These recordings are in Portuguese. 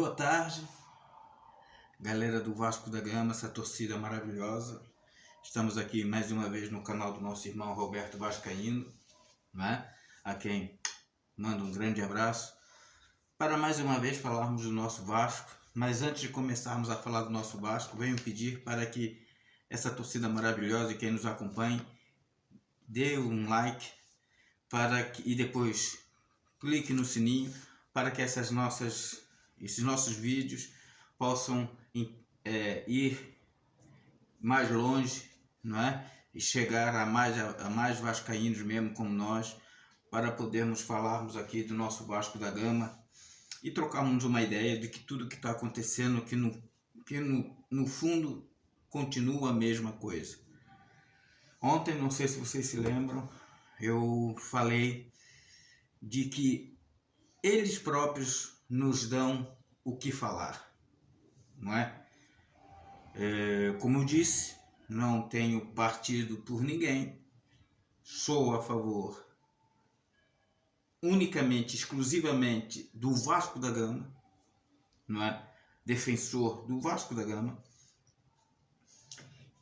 Boa tarde, galera do Vasco da Gama, essa torcida maravilhosa. Estamos aqui mais uma vez no canal do nosso irmão Roberto Vascaíno, né? A quem mando um grande abraço, para mais uma vez falarmos do nosso Vasco. Mas antes de começarmos a falar do nosso Vasco, venho pedir para que essa torcida maravilhosa e quem nos acompanhe dê um like e depois clique no sininho para que esses nossos vídeos possam ir mais longe, não é? E chegar a mais vascaínos mesmo como nós, para podermos falarmos aqui do nosso Vasco da Gama e trocarmos uma ideia de que tudo que está acontecendo, que no fundo continua a mesma coisa. Ontem, não sei se vocês se lembram, eu falei de que eles próprios nos dão o que falar, não é? Como eu disse, não tenho partido por ninguém, sou a favor unicamente, exclusivamente do Vasco da Gama, não é? Defensor do Vasco da Gama,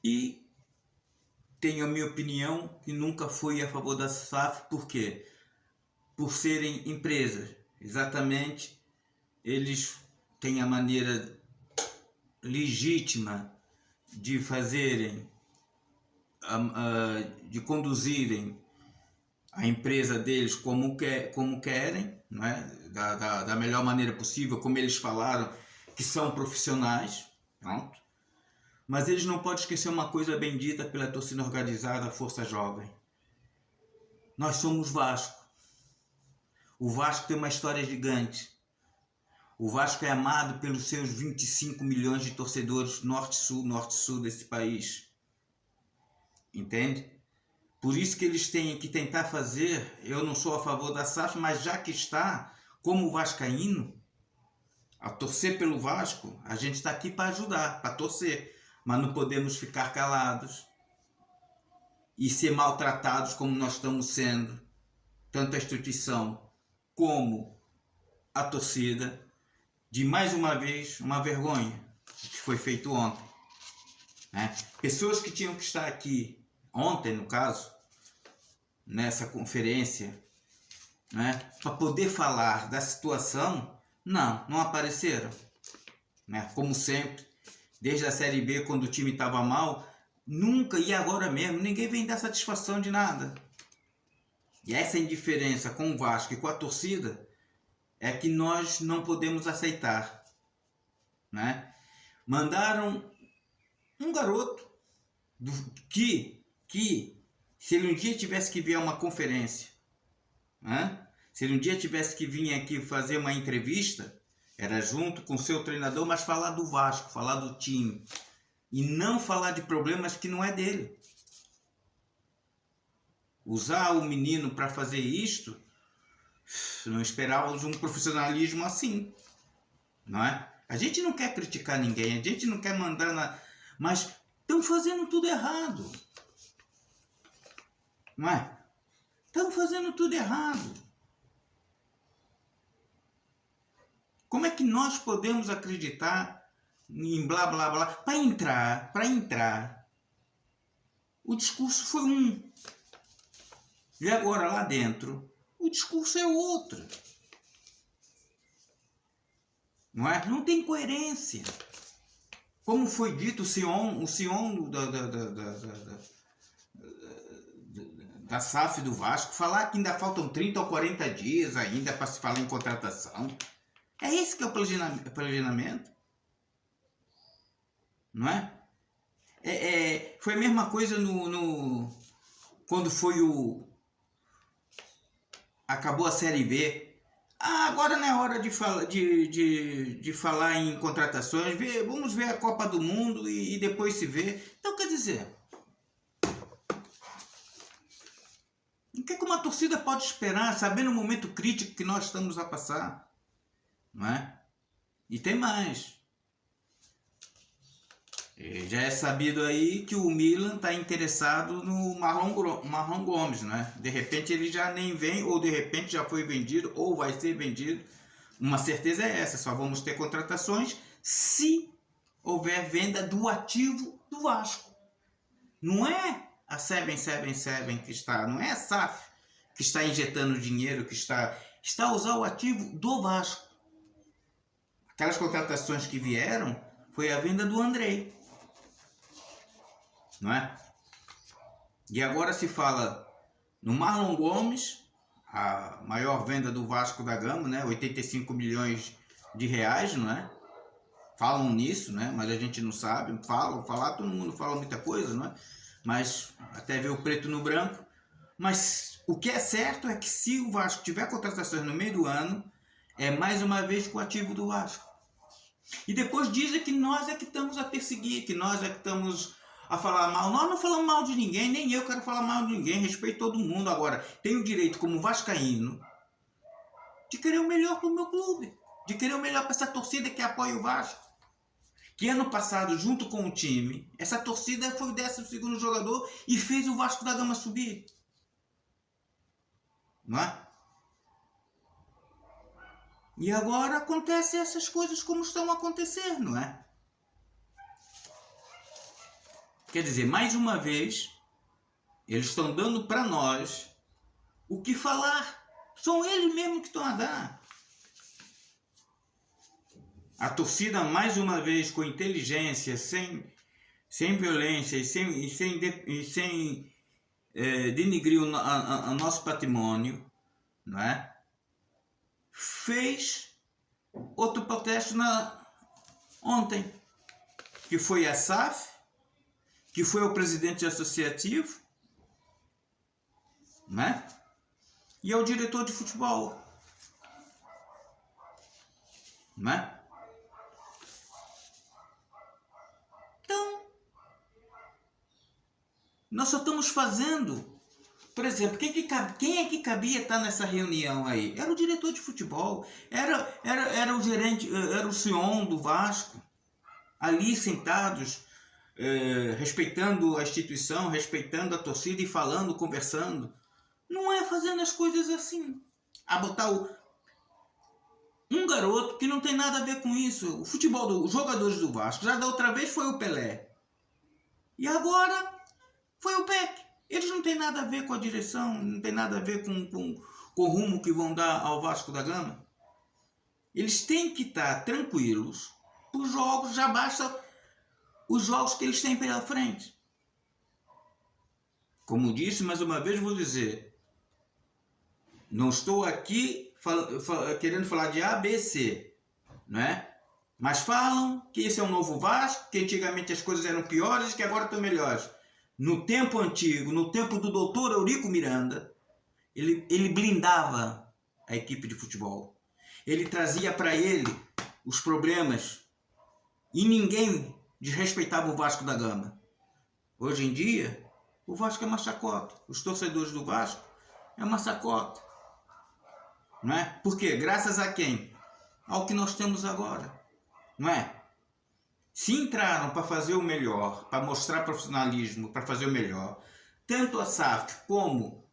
e tenho a minha opinião que nunca fui a favor da SAF. Por quê? Por serem empresas. Exatamente, eles têm a maneira legítima de fazerem, de conduzirem a empresa deles como querem, não é? Da melhor maneira possível, como eles falaram, que são profissionais, pronto. Mas eles não podem esquecer uma coisa bem dita pela torcida organizada, a Força Jovem. Nós somos Vasco. O Vasco tem uma história gigante. O Vasco é amado pelos seus 25 milhões de torcedores norte-sul desse país. Entende? Por isso que eles têm que tentar fazer, eu não sou a favor da SAF, mas já que está, como vascaíno, a torcer pelo Vasco, a gente está aqui para ajudar, para torcer. Mas não podemos ficar calados e ser maltratados como nós estamos sendo, tanto a instituição como a torcida, de mais uma vez uma vergonha que foi feito ontem, né? Pessoas que tinham que estar aqui ontem, no caso, nessa conferência, né, para poder falar da situação, não apareceram, né? Como sempre, desde a Série B, quando o time estava mal, nunca, e agora mesmo, ninguém vem dar satisfação de nada. E essa indiferença com o Vasco e com a torcida é que nós não podemos aceitar, né? Mandaram um garoto que se ele um dia tivesse que vir a uma conferência, né? Se ele um dia tivesse que vir aqui fazer uma entrevista, era junto com o seu treinador, mas falar do Vasco, falar do time. E não falar de problemas que não é dele. Usar o menino para fazer isto, não esperávamos um profissionalismo assim, não é? A gente não quer criticar ninguém, a gente não quer mandar mas estão fazendo tudo errado, não é? Estão fazendo tudo errado. Como é que nós podemos acreditar em blá blá blá para entrar? O discurso foi um. E agora lá dentro, o discurso é outro. Não é? Não tem coerência. Como foi dito, o Sion da SAF do Vasco, falar que ainda faltam 30 ou 40 dias ainda para se falar em contratação. É esse que é o planejamento, não é? Foi a mesma coisa quando foi acabou a Série B. Agora não é hora de falar em contratações, vamos ver a Copa do Mundo e depois se vê. Então, quer dizer, o que uma torcida pode esperar, sabendo o momento crítico que nós estamos a passar? Não é? E tem mais. Já é sabido aí que o Milan está interessado no Marlon Gomes, né? De repente ele já nem vem, ou de repente já foi vendido, ou vai ser vendido Uma certeza é essa, só vamos ter contratações se houver venda do ativo do Vasco. Não é a 777 que está, não é a SAF que está injetando dinheiro, que está a usar o ativo do Vasco. Aquelas contratações que vieram foi a venda do Andrei, não é? E agora se fala no Marlon Gomes, a maior venda do Vasco da Gama, né? 85 milhões de reais, não é? Falam nisso, né? Mas a gente não sabe. Falar, todo mundo fala muita coisa, não é? Mas até ver o preto no branco. Mas o que é certo é que se o Vasco tiver contratações no meio do ano, é mais uma vez com o ativo do Vasco. E depois dizem que nós é que estamos a perseguir, que nós é que estamos a falar mal. Nós não falamos mal de ninguém, nem eu quero falar mal de ninguém, respeito todo mundo. Agora, tenho o direito, como vascaíno, de querer o melhor para o meu clube, de querer o melhor para essa torcida que apoia o Vasco. Que ano passado, junto com o time, essa torcida foi o 12º jogador e fez o Vasco da Gama subir. Não é? E agora acontecem essas coisas como estão acontecendo, não é? Quer dizer, mais uma vez, eles estão dando para nós o que falar. São eles mesmos que estão a dar. A torcida, mais uma vez, com inteligência, sem violência e sem denigrir o nosso patrimônio, não é? Fez outro protesto ontem, que foi a SAF, que foi o presidente associativo, né? E é o diretor de futebol, né? Então, nós só estamos fazendo. Por exemplo, quem é que cabia estar nessa reunião aí? Era o diretor de futebol, era o gerente, era o CEO do Vasco, ali sentados, respeitando a instituição, respeitando a torcida e falando, conversando. Não é fazendo as coisas assim. A botar um garoto que não tem nada a ver com isso. O futebol os jogadores do Vasco, já da outra vez foi o Pelé. E agora foi o Peck. Eles não têm nada a ver com a direção, não tem nada a ver com o rumo que vão dar ao Vasco da Gama. Eles têm que estar tranquilos. Os jogos, já basta os jogos que eles têm pela frente. Como disse, mais uma vez vou dizer, não estou aqui querendo falar de A, B, C, não é? Mas falam que esse é um novo Vasco, que antigamente as coisas eram piores e que agora estão melhores. No tempo antigo, no tempo do doutor Eurico Miranda, ele blindava a equipe de futebol. Ele trazia para ele os problemas e ninguém desrespeitava o Vasco da Gama. Hoje em dia, o Vasco é uma chacota. Os torcedores do Vasco é uma chacota. Não é? Por quê? Graças a quem? Ao que nós temos agora. Não é? Se entraram para fazer o melhor, para mostrar profissionalismo, para fazer o melhor, tanto a SAF como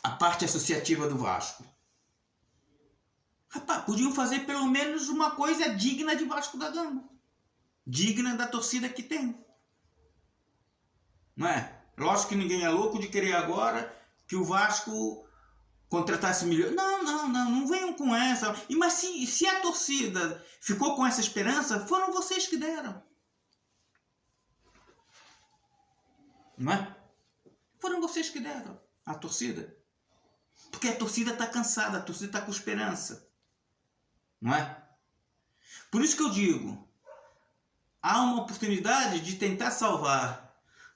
a parte associativa do Vasco, rapaz, podiam fazer pelo menos uma coisa digna de Vasco da Gama, digna da torcida que tem. Não é? Lógico que ninguém é louco de querer agora que o Vasco contratasse milhões. Não venham com essa. Mas se a torcida ficou com essa esperança, foram vocês que deram. Não é? Foram vocês que deram, a torcida. Porque a torcida está cansada, a torcida está com esperança. Não é? Por isso que eu digo, há uma oportunidade de tentar salvar.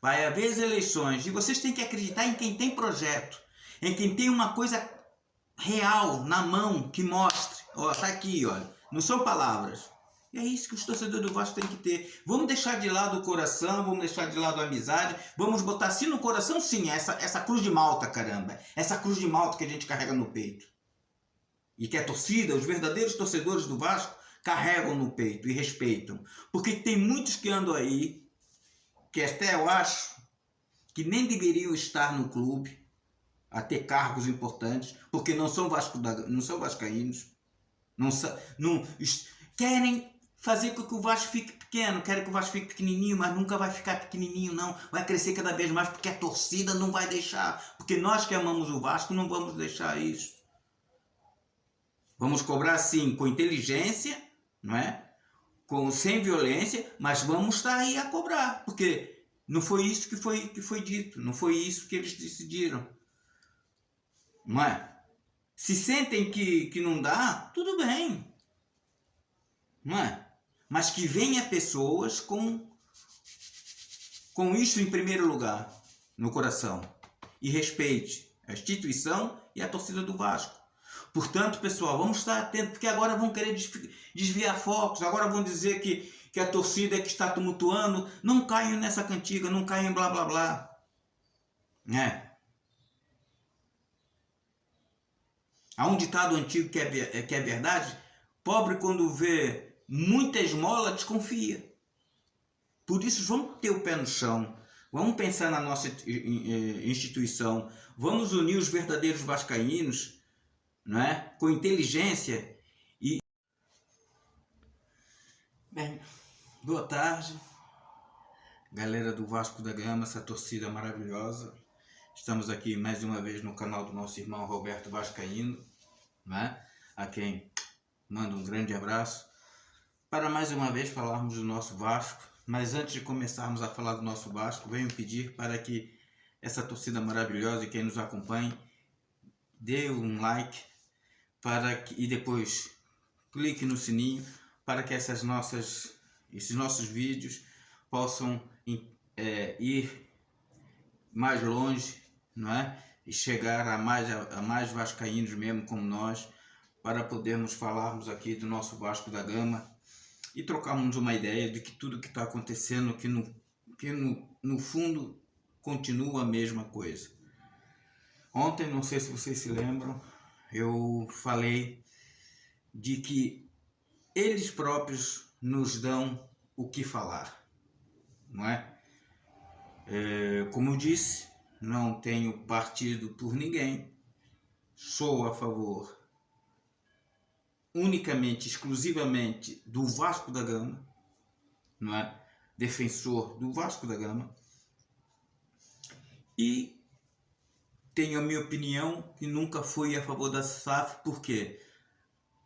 Vai haver as eleições e vocês têm que acreditar em quem tem projeto, em quem tem uma coisa real na mão que mostre. Ó, tá aqui, olha. Não são palavras. E é isso que os torcedores do Vasco têm que ter. Vamos deixar de lado o coração, vamos deixar de lado a amizade, vamos botar assim no coração, sim, essa cruz de malta, caramba. Essa cruz de malta que a gente carrega no peito. E que a torcida, os verdadeiros torcedores do Vasco, carregam no peito e respeitam. Porque tem muitos que andam aí, que até eu acho que nem deveriam estar no clube, a ter cargos importantes, porque não são vascaínos, querem fazer com que o Vasco fique pequeno, querem que o Vasco fique pequenininho, mas nunca vai ficar pequenininho não, vai crescer cada vez mais porque a torcida não vai deixar, porque nós que amamos o Vasco não vamos deixar isso. Vamos cobrar sim com inteligência, não é? Sem violência, mas vamos estar aí a cobrar, porque não foi isso que foi dito, não foi isso que eles decidiram. Não é? Se sentem que não dá, tudo bem. Não é? Mas que venha pessoas com isso em primeiro lugar, no coração. E respeite a instituição e a torcida do Vasco. Portanto, pessoal, vamos estar atentos, porque agora vão querer desviar focos, agora vão dizer que a torcida é que está tumultuando. Não caiam nessa cantiga, não caiam em blá blá blá. É. Há um ditado antigo que é verdade: pobre quando vê muita esmola desconfia. Por isso vamos ter o pé no chão, vamos pensar na nossa instituição, vamos unir os verdadeiros vascaínos, não é? Com inteligência e... Bem, boa tarde, galera do Vasco da Gama, essa torcida maravilhosa. Estamos aqui mais uma vez no canal do nosso irmão Roberto Vascaíno, né? A quem mando um grande abraço, para mais uma vez falarmos do nosso Vasco. Mas antes de começarmos a falar do nosso Vasco, venho pedir para que essa torcida maravilhosa e quem nos acompanhe dê um like e depois clique no sininho para que esses nossos vídeos possam ir mais longe, não é? E chegar a mais vascaínos mesmo como nós, para podermos falarmos aqui do nosso Vasco da Gama e trocarmos uma ideia de que tudo que está acontecendo, que no fundo continua a mesma coisa. Ontem, não sei se vocês se lembram, eu falei de que eles próprios nos dão o que falar, não é? Como eu disse, não tenho partido por ninguém, sou a favor unicamente, exclusivamente do Vasco da Gama, não é? Defensor do Vasco da Gama, e tenho a minha opinião que nunca fui a favor da SAF. Por quê?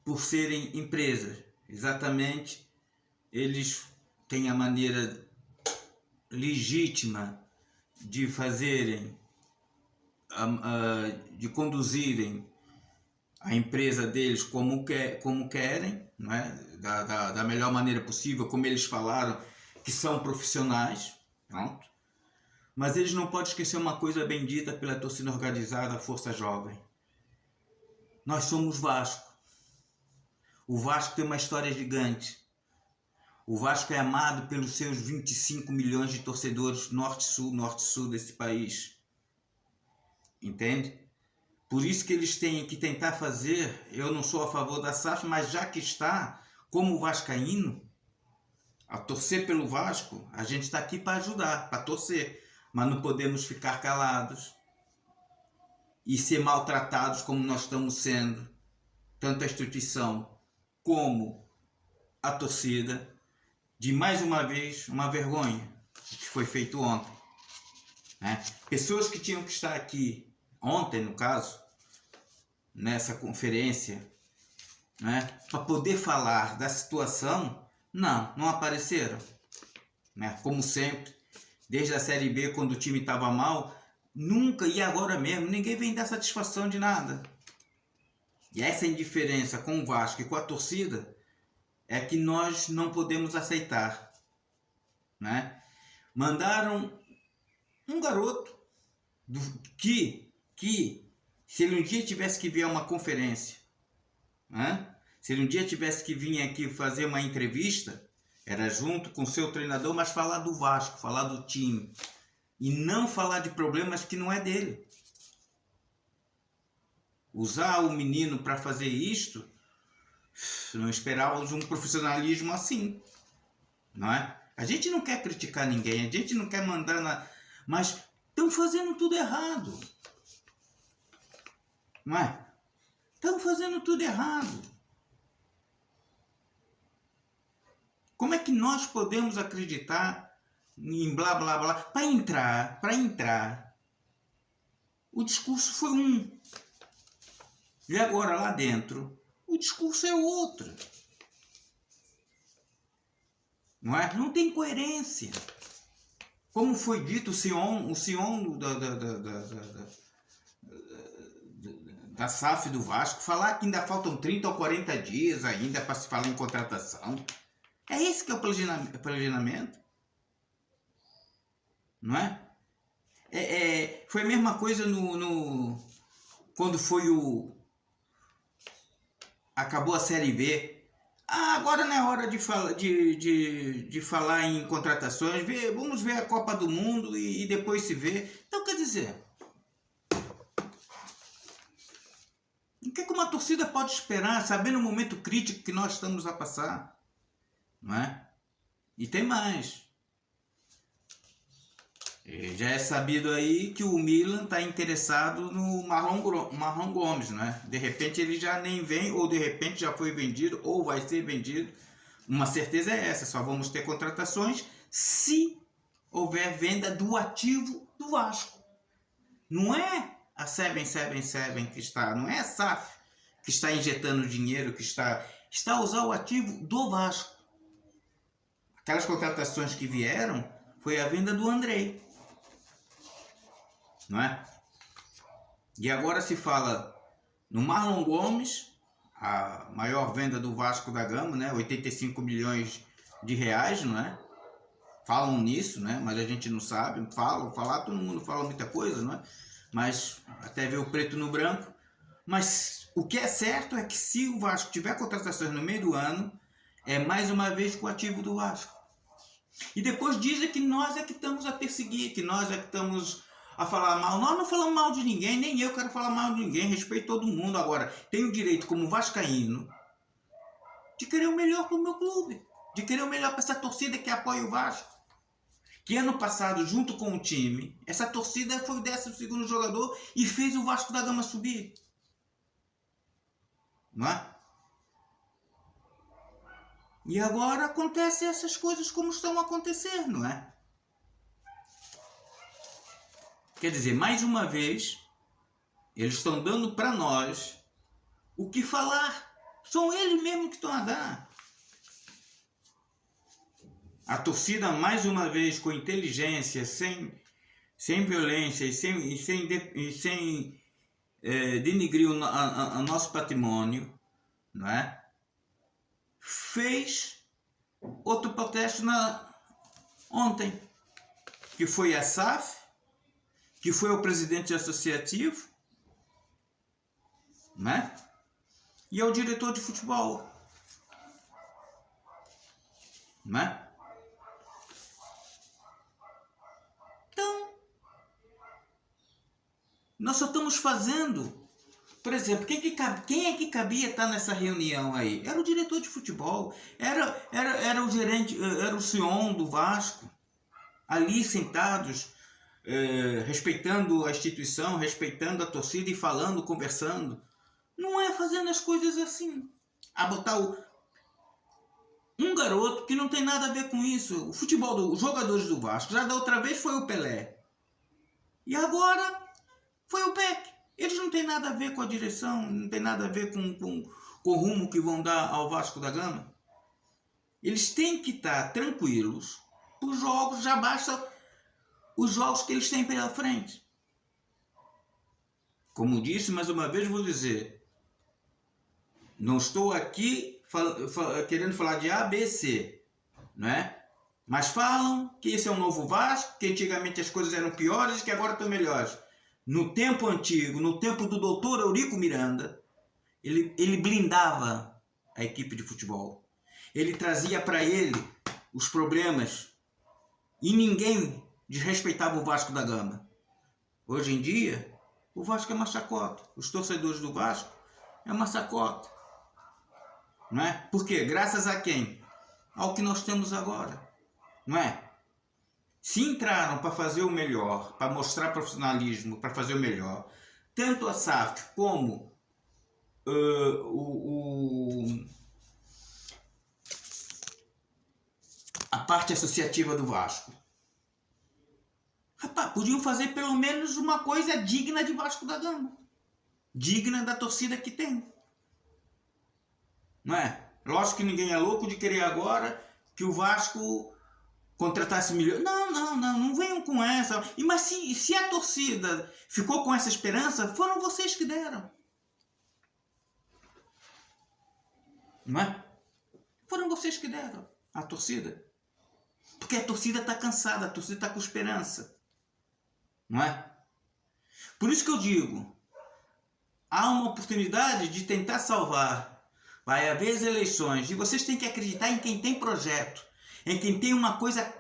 Por serem empresas, exatamente, eles têm a maneira legítima de fazerem, de conduzirem a empresa deles como querem, não é? Da melhor maneira possível, como eles falaram, que são profissionais, pronto. Mas eles não podem esquecer uma coisa bem dita pela torcida organizada, a Força Jovem. Nós somos Vasco. O Vasco tem uma história gigante. O Vasco é amado pelos seus 25 milhões de torcedores norte-sul desse país. Entende? Por isso que eles têm que tentar fazer, eu não sou a favor da SAF, mas já que está, como vascaíno, a torcer pelo Vasco, a gente está aqui para ajudar, para torcer. Mas não podemos ficar calados e ser maltratados como nós estamos sendo, tanto a instituição como a torcida, de mais uma vez uma vergonha que foi feito ontem, né? Pessoas que tinham que estar aqui ontem, no caso, nessa conferência, né, para poder falar da situação, não apareceram, né? Como sempre, desde a Série B, quando o time estava mal, nunca, e agora mesmo, ninguém vem dar satisfação de nada. E essa indiferença com o Vasco e com a torcida é que nós não podemos aceitar, né? Mandaram um garoto que se ele um dia tivesse que vir a uma conferência, né? Se ele um dia tivesse que vir aqui fazer uma entrevista, era junto com o seu treinador, mas falar do Vasco, falar do time. E não falar de problemas que não é dele. Usar o menino para fazer isto, não esperávamos um profissionalismo assim, não é? A gente não quer criticar ninguém, a gente não quer mandar mas Estão fazendo tudo errado. Não é? Estão fazendo tudo errado. Como é que nós podemos acreditar em blá blá blá? Para entrar, o discurso foi um. E agora lá dentro, o discurso é outro. Não é? Não tem coerência. Como foi dito, o Sion da SAF do Vasco, falar que ainda faltam 30 ou 40 dias ainda para se falar em contratação. É esse que é o planejamento. Não é? Foi a mesma coisa quando foi acabou a Série B. Agora não é hora de falar em contratações. Vamos ver a Copa do Mundo e depois se vê. Então, quer dizer, o que uma torcida pode esperar, sabendo o momento crítico que nós estamos a passar? Não é? E tem mais. Já é sabido aí que o Milan está interessado no Marlon Gomes, né? De repente ele já nem vem, ou de repente já foi vendido, ou vai ser vendido. Uma certeza é essa, só vamos ter contratações se houver venda do ativo do Vasco. Não é a 777 que está, não é a SAF que está injetando dinheiro, que está a usar o ativo do Vasco. Aquelas contratações que vieram foi a venda do Andrei. Não é? E agora se fala no Marlon Gomes, a maior venda do Vasco da Gama, né? 85 milhões de reais, não é? Falam nisso, né? Mas a gente não sabe. Falar, todo mundo fala muita coisa, não é? Mas até ver o preto no branco. Mas o que é certo é que se o Vasco tiver contratações no meio do ano, é mais uma vez com o ativo do Vasco. E depois dizem que nós é que estamos a perseguir, que nós é que estamos a falar mal. Nós não falamos mal de ninguém, nem eu quero falar mal de ninguém, respeito todo mundo. Agora, tenho o direito, como vascaíno, de querer o melhor para o meu clube, de querer o melhor para essa torcida que apoia o Vasco. Que ano passado, junto com o time, essa torcida foi o 12º jogador e fez o Vasco da Gama subir. Não é? E agora acontecem essas coisas como estão a acontecer, não é? Quer dizer, mais uma vez, eles estão dando para nós o que falar. São eles mesmos que estão a dar. A torcida, mais uma vez, com inteligência, sem violência e sem denigrir o nosso patrimônio, não é? Fez outro protesto ontem, que foi a SAF, que foi o presidente associativo, né? E é o diretor de futebol, né? Então, nós só estamos fazendo. Por exemplo, quem é que cabia estar nessa reunião aí? Era o diretor de futebol, era o gerente, era o Sion do Vasco, ali sentados, respeitando a instituição, respeitando a torcida e falando, conversando. Não é fazendo as coisas assim. A botar um garoto que não tem nada a ver com isso. O futebol os jogadores do Vasco, já da outra vez foi o Pelé. E agora foi o Peck. Eles não têm nada a ver com a direção, não tem nada a ver com o rumo que vão dar ao Vasco da Gama. Eles têm que estar tranquilos. Os jogos, já basta os jogos que eles têm pela frente. Como disse, mais uma vez vou dizer, não estou aqui querendo falar de A, B, C, não é? Mas falam que esse é um novo Vasco, que antigamente as coisas eram piores e que agora estão melhores. No tempo antigo, no tempo do doutor Eurico Miranda, ele blindava a equipe de futebol. Ele trazia para ele os problemas e ninguém desrespeitava o Vasco da Gama. Hoje em dia, o Vasco é uma chacota. Os torcedores do Vasco é uma chacota. Não é? Por quê? Graças a quem? Ao que nós temos agora. Não é? se entraram para fazer o melhor, para mostrar profissionalismo, para fazer o melhor, tanto a SAF como a parte associativa do Vasco. Rapaz, podiam fazer pelo menos uma coisa digna de Vasco da Gama. Digna da torcida que tem. Não é? Lógico que ninguém é louco de querer agora que o Vasco contratasse milhões. Não venham com essa. Mas se a torcida ficou com essa esperança, foram vocês que deram. Não é? Foram vocês que deram. A torcida. Porque a torcida está cansada, a torcida está com esperança. Não é? Por isso que eu digo, há uma oportunidade de tentar salvar. Vai haver as eleições e vocês têm que acreditar em quem tem projeto, em quem tem uma coisa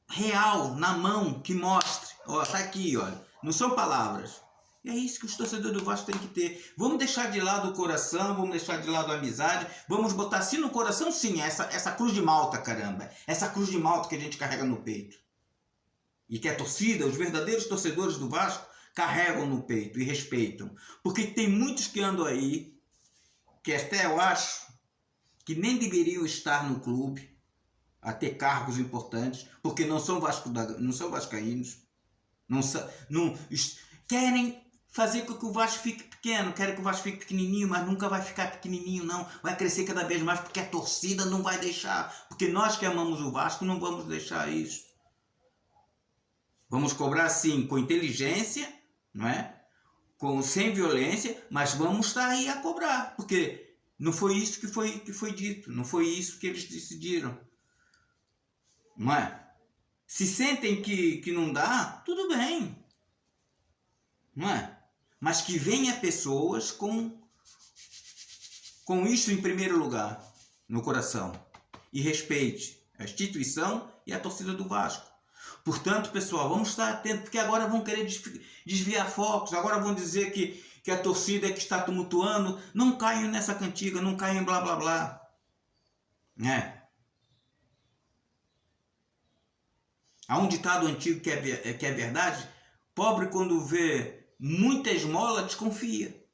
real na mão que mostre. Ó, tá aqui, olha. Não são palavras. E é isso que os torcedores do Vasco têm que ter. Vamos deixar de lado o coração, vamos deixar de lado a amizade, vamos botar assim no coração, sim, essa cruz de malta, caramba. Essa cruz de malta que a gente carrega no peito. E que a torcida, os verdadeiros torcedores do Vasco, carregam no peito e respeitam. Porque tem muitos que andam aí, que até eu acho que nem deveriam estar no clube, a ter cargos importantes, porque não são vascaínos, querem fazer com que o Vasco fique pequeno, querem que o Vasco fique pequenininho, mas nunca vai ficar pequenininho não, vai crescer cada vez mais porque a torcida não vai deixar, porque nós que amamos o Vasco não vamos deixar isso. Vamos cobrar sim com inteligência, não é? Sem violência, mas vamos estar aí a cobrar, porque não foi isso que foi dito, não foi isso que eles decidiram. Não é? Se sentem que não dá, tudo bem. Não é? Mas que venha pessoas com isso em primeiro lugar, no coração. E respeite a instituição e a torcida do Vasco. Portanto, pessoal, vamos estar atentos, porque agora vão querer desviar focos, agora vão dizer que a torcida é que está tumultuando. Não caiam nessa cantiga, não caiam em blá blá blá. Há um ditado antigo que é verdade: pobre quando vê muita esmola desconfia.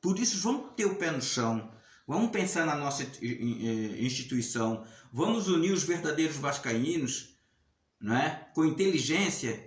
Por isso vamos ter o pé no chão, vamos pensar na nossa instituição, vamos unir os verdadeiros vascaínos, não é? Com inteligência